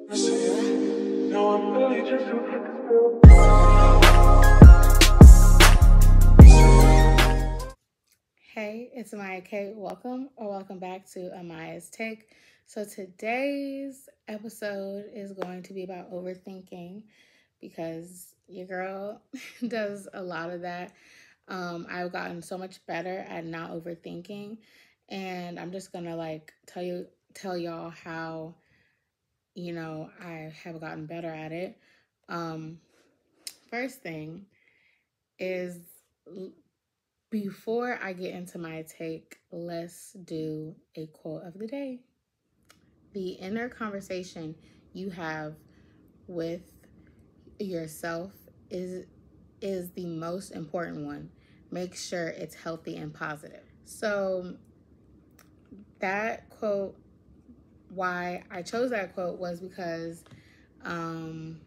Hey, it's aMaYa. Welcome back to aMaYa's Take. So today's episode is going to be about overthinking because your girl does a lot of that. I've gotten so much better at not overthinking, and I'm just gonna tell y'all how I have gotten better at it. First thing is, before I get into my take, let's do a quote of the day. The inner conversation you have with yourself is the most important one. Make sure it's healthy and positive. So that quote, why I chose that quote was because in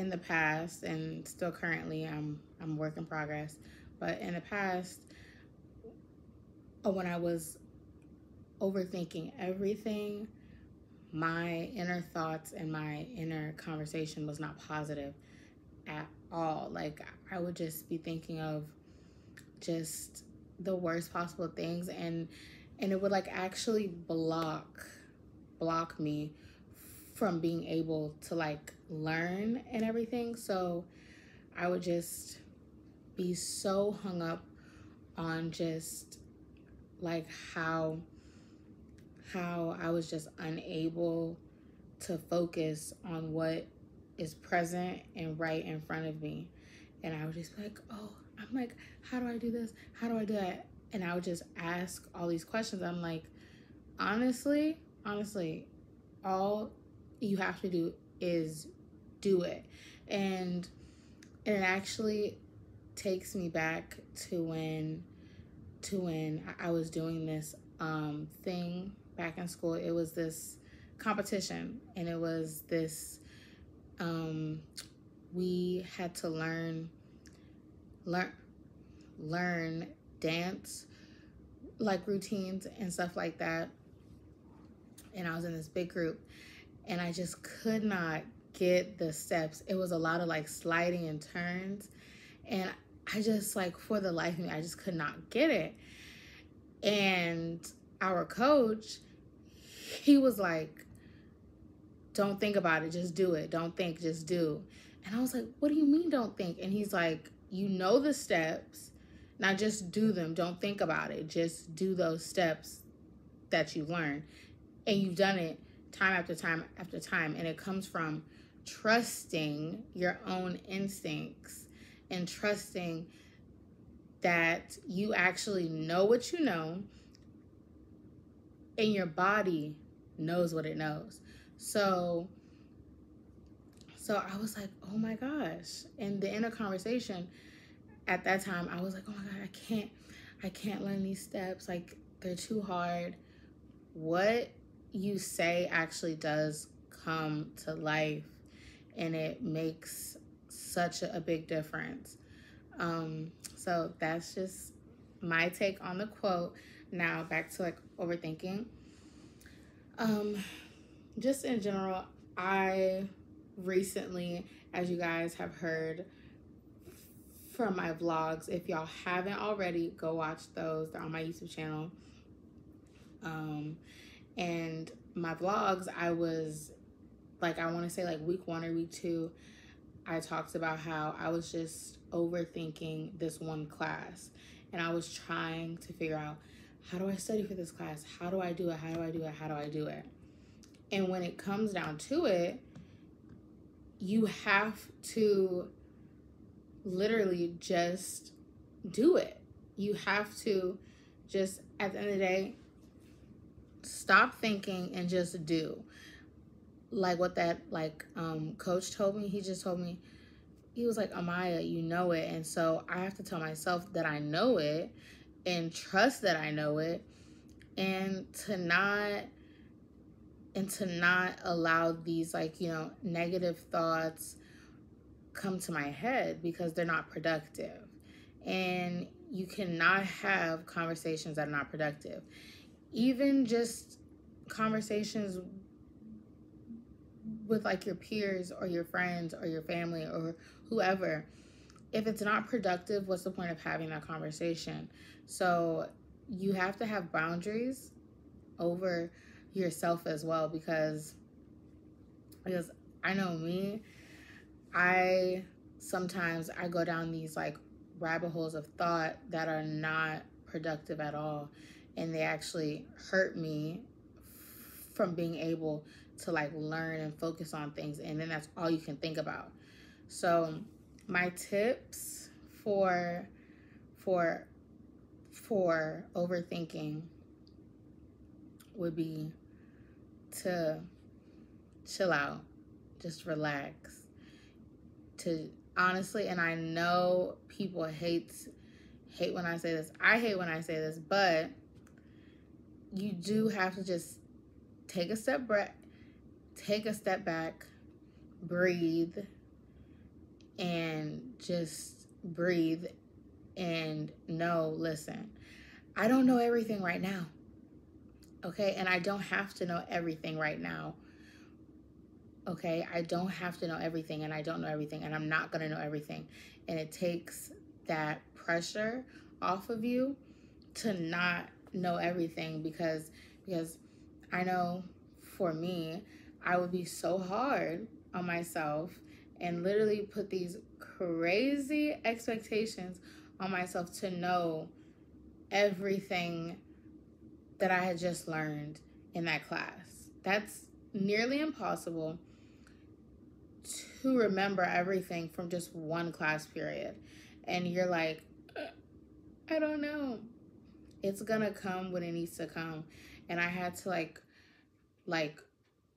the past, and still currently, I'm work in progress, but in the past, when I was overthinking everything, my inner thoughts and my inner conversation was not positive at all. Like, I would just be thinking of just the worst possible things, and it would actually block me from being able to learn and everything. So I would just be so hung up on just how I was just unable to focus on what is present and right in front of me. And I would just be how do I do this? How do I do that? And I would just ask all these questions. I'm like, honestly, all you have to do is do it. And it actually takes me back to when I was doing this thing back in school. It was this competition, and it was this we had to learn dance routines and stuff like that. And I was in this big group, and I just could not get the steps. It was a lot of sliding and turns, and I just for the life of me, I just could not get it. And our coach, he was like, don't think about it, just do it. Don't think, just do. And I was like, what do you mean don't think? And he's like, you know the steps, now just do them. Don't think about it, just do those steps that you learned. And you've done it time after time after time. And it comes from trusting your own instincts and trusting that you actually know what you know, and your body knows what it knows. So I was like, oh my gosh. And the inner conversation at that time, I was like, oh my God, I can't learn these steps. They're too hard. What you say actually does come to life, and it makes such a big difference. So that's just my take on the quote. Now back to overthinking. Just in general, I recently, as you guys have heard from my vlogs, if y'all haven't already, go watch those. They're on my YouTube channel. And my vlogs, I was I want to say week 1 or week 2, I talked about how I was just overthinking this one class, and I was trying to figure out, how do I study for this class? How do I do it? How do I do it? How do I do it? And when it comes down to it, you have to literally just do it. You have to just, at the end of the day, stop thinking and just do. What that coach told me, he just told me, he was like, aMaYa, you know it. And so I have to tell myself that I know it and trust that I know it, and to not allow these negative thoughts come to my head, because they're not productive. And you cannot have conversations that are not productive. Even just conversations with like your peers or your friends or your family or whoever, if it's not productive, what's the point of having that conversation? So you have to have boundaries over yourself as well, because I know me, sometimes I go down these like rabbit holes of thought that are not productive at all, and they actually hurt me from being able to like learn and focus on things, and then that's all you can think about. So my tips for overthinking would be to chill out, just relax. To honestly, and I know people hate when I say this. I hate when I say this, but you do have to just take a step back, breathe, and just breathe and know, listen, I don't know everything right now. Okay? And I don't have to know everything right now. Okay? I don't have to know everything, and I don't know everything, and I'm not going to know everything. And it takes that pressure off of you to not know everything, because I know for me, I would be so hard on myself and literally put these crazy expectations on myself to know everything that I had just learned in that class. That's nearly impossible to remember everything from just one class period. And you're like, I don't know. It's gonna come when it needs to come. And I had to like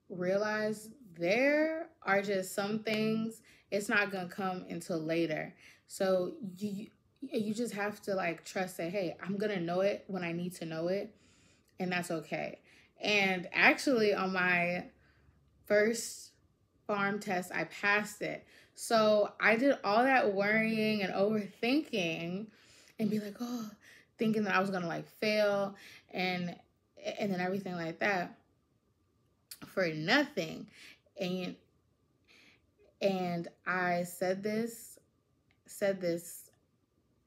realize there are just some things, it's not gonna come until later. So you just have to like trust that, hey, I'm gonna know it when I need to know it, and that's okay. And actually on my first farm test, I passed it. So I did all that worrying and overthinking and be like, oh, thinking that I was gonna like fail and then everything like that for nothing. And I said this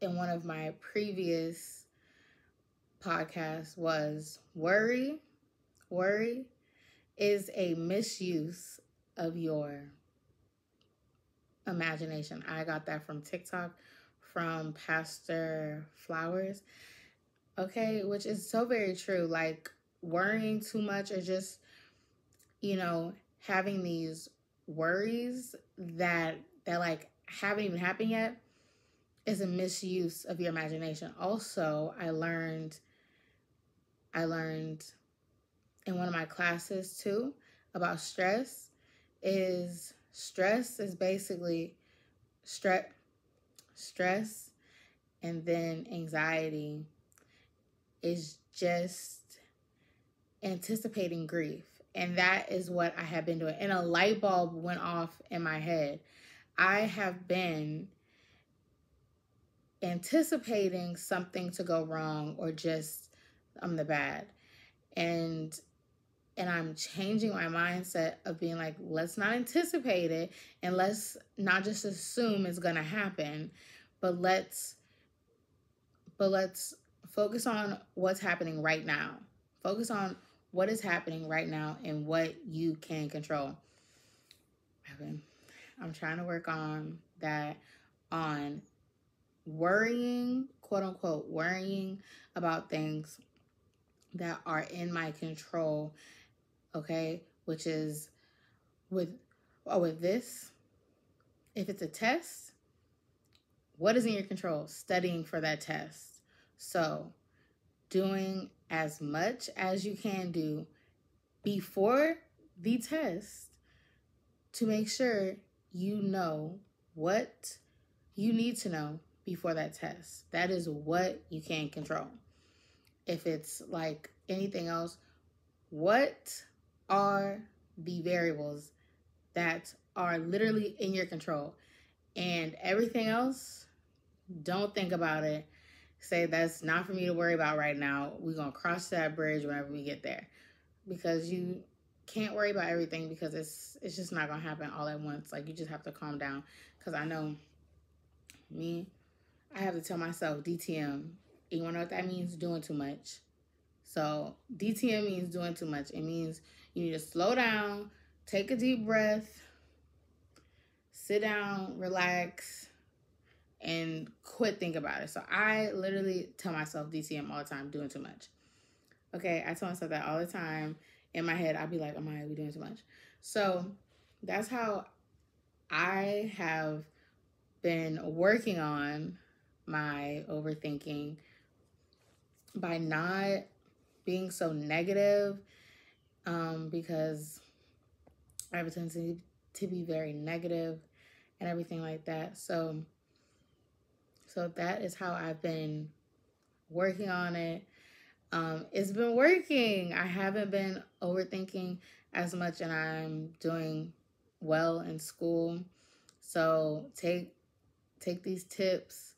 in one of my previous podcasts, was worry is a misuse of your imagination. I got that from TikTok from Pastor Flowers. Okay, which is so very true. Like worrying too much, or just, having these worries that like haven't even happened yet, is a misuse of your imagination. Also, I learned in one of my classes too about stress is basically stress, and then anxiety is just anticipating grief. And that is what I have been doing. And a light bulb went off in my head. I have been anticipating something to go wrong, or just the bad. And I'm changing my mindset of being like, let's not anticipate it, and let's not just assume it's gonna happen, but let's focus on what's happening right now. Focus on what is happening right now and what you can control. I'm trying to work on that, on worrying, quote unquote, worrying about things that are in my control. Okay, which is with this, if it's a test, what is in your control? Studying for that test. So doing as much as you can do before the test to make sure you know what you need to know before that test. That is what you can control. If it's like anything else, what are the variables that are literally in your control? And everything else, don't think about it. Say, that's not for me to worry about right now. We're going to cross that bridge whenever we get there. Because you can't worry about everything because it's just not gonna happen all at once. Like, you just have to calm down. Because I know me, I have to tell myself DTM. You wanna know what that means? Doing too much. So DTM means doing too much. It means you need to slow down, take a deep breath, sit down, relax, and quit thinking about it. So I literally tell myself DTM all the time, doing too much. Okay, I tell myself that all the time. In my head, I'll be like, aMaYa, we doing too much. So that's how I have been working on my overthinking, by not being so negative, because I have a tendency to be very negative and everything like that. So that is how I've been working on it. It's been working. I haven't been overthinking as much, and I'm doing well in school. So take these tips,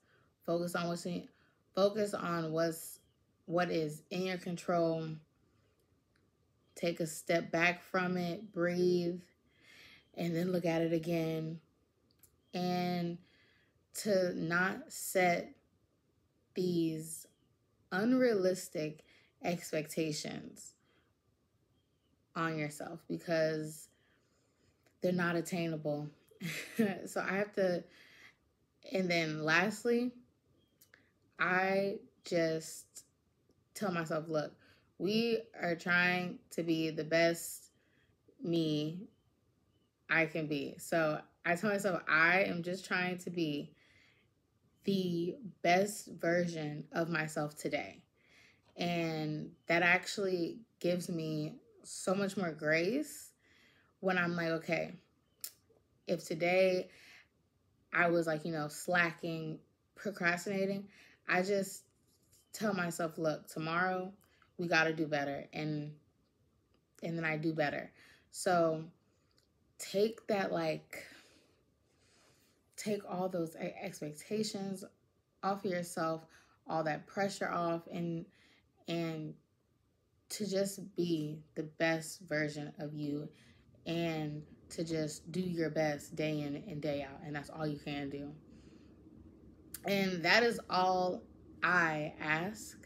focus on what is in your control. Take a step back from it, breathe, and then look at it again. And to not set these unrealistic expectations on yourself, because they're not attainable. So I have to, and then lastly, I just tell myself, look, we are trying to be the best me I can be. So I tell myself, I am just trying to be the best version of myself today. And that actually gives me so much more grace when I'm like, okay, if today I was like, slacking, procrastinating, I just tell myself, look, tomorrow we got to do better. And then I do better. So take all those expectations off of yourself, all that pressure off, and to just be the best version of you, and to just do your best day in and day out. And that's all you can do. And that is all I ask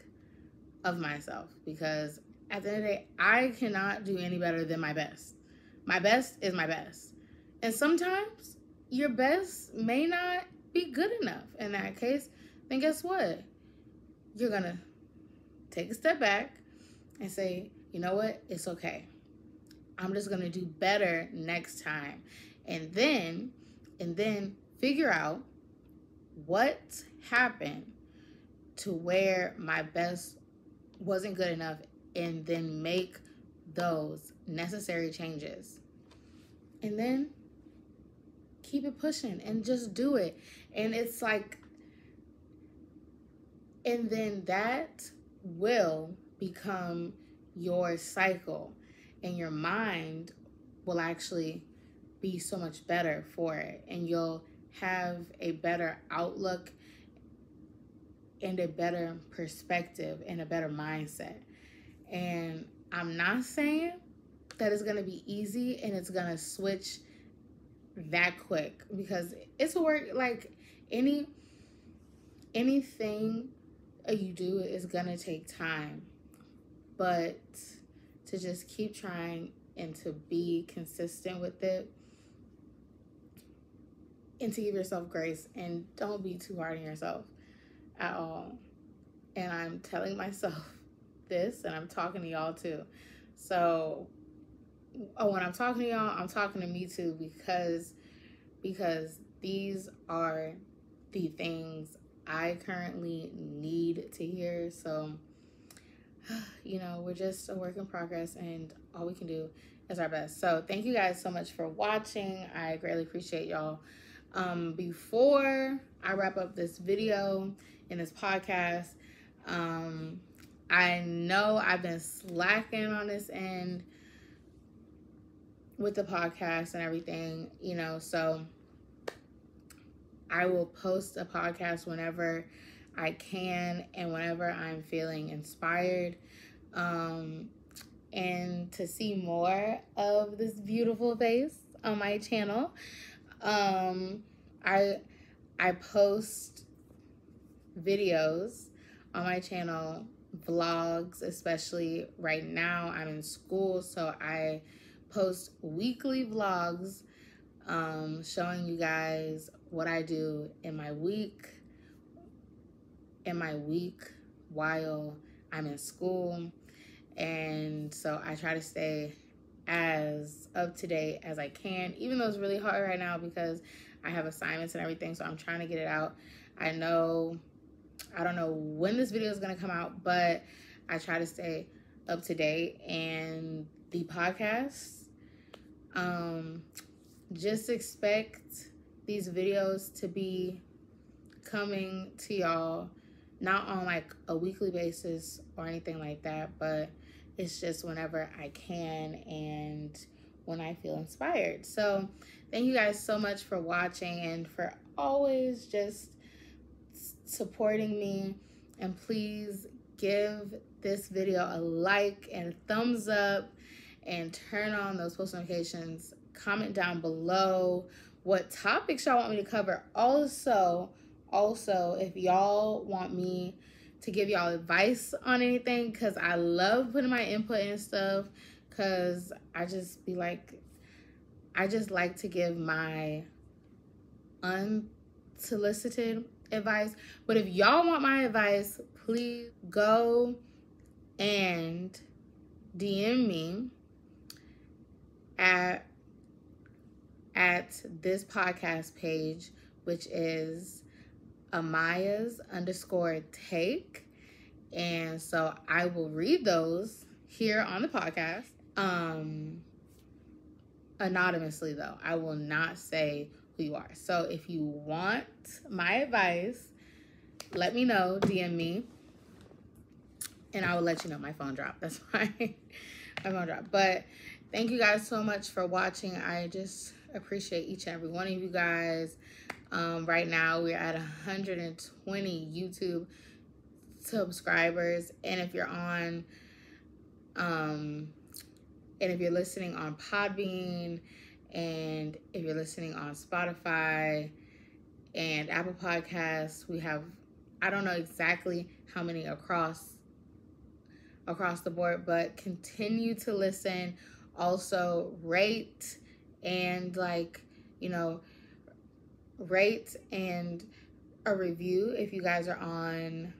of myself, because at the end of the day, I cannot do any better than my best. My best is my best. And sometimes your best may not be good enough. In that case, then guess what? You're going to take a step back and say, you know what? It's okay. I'm just going to do better next time. And then figure out what happened to where my best wasn't good enough, and then make those necessary changes. And then keep it pushing and just do it. And it's like, and then that will become your cycle, and your mind will actually be so much better for it, and you'll have a better outlook and a better perspective and a better mindset. And I'm not saying that it's going to be easy and it's going to switch that quick, because it's a work. Like anything you do is going to take time, but to just keep trying and to be consistent with it, and to give yourself grace, and don't be too hard on yourself at all. And I'm telling myself this, and I'm talking to y'all too. So when I'm talking to y'all, I'm talking to me too, because these are the things I currently need to hear. So we're just a work in progress, and all we can do is our best. So thank you guys so much for watching. I greatly appreciate y'all. Before I wrap up this video and this podcast, I know I've been slacking on this end with the podcast and everything, so I will post a podcast whenever I can and whenever I'm feeling inspired. And and to see more of this beautiful face on my channel. I post videos on my channel, vlogs, especially right now. I'm in school, so I post weekly vlogs showing you guys what I do in my week while I'm in school. And so I try to stay as up to date as I can, even though it's really hard right now because I have assignments and everything, so I'm trying to get it out. I don't know when this video is going to come out, but I try to stay up to date. And the podcast, just expect these videos to be coming to y'all, not on like a weekly basis or anything like that, but it's just whenever I can and when I feel inspired. So thank you guys so much for watching and for always just supporting me. And please give this video a like and a thumbs up and turn on those post notifications. Comment down below what topics y'all want me to cover. Also, if y'all want me to give y'all advice on anything, because I love putting my input and stuff, because I just like to give my unsolicited advice. But if y'all want my advice, please go and DM me at this podcast page, which is aMaYa's _taKe. And so I will read those here on the podcast. Anonymously though, I will not say who you are. So if you want my advice, let me know, DM me, and I will let you know. My phone dropped, that's why my phone dropped. But thank you guys so much for watching. I just appreciate each and every one of you guys. Right now we're at 120 YouTube subscribers, and if you're on and if you're listening on Podbean, and if you're listening on Spotify and Apple Podcasts, we have, I don't know exactly how many across the board, but continue to listen. Also rate and rate and a review if you guys are on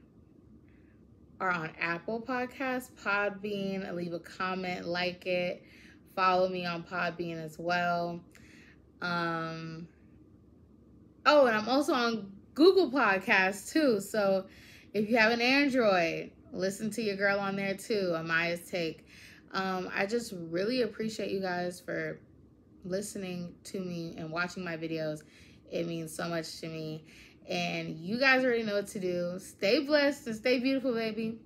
Apple Podcasts, Podbean. Leave a comment, like it, follow me on Podbean as well. Oh, and I'm also on Google Podcasts too. So if you have an Android, listen to your girl on there too, aMaYa's Take. I just really appreciate you guys for listening to me and watching my videos. It means so much to me. And you guys already know what to do. Stay blessed and stay beautiful, baby.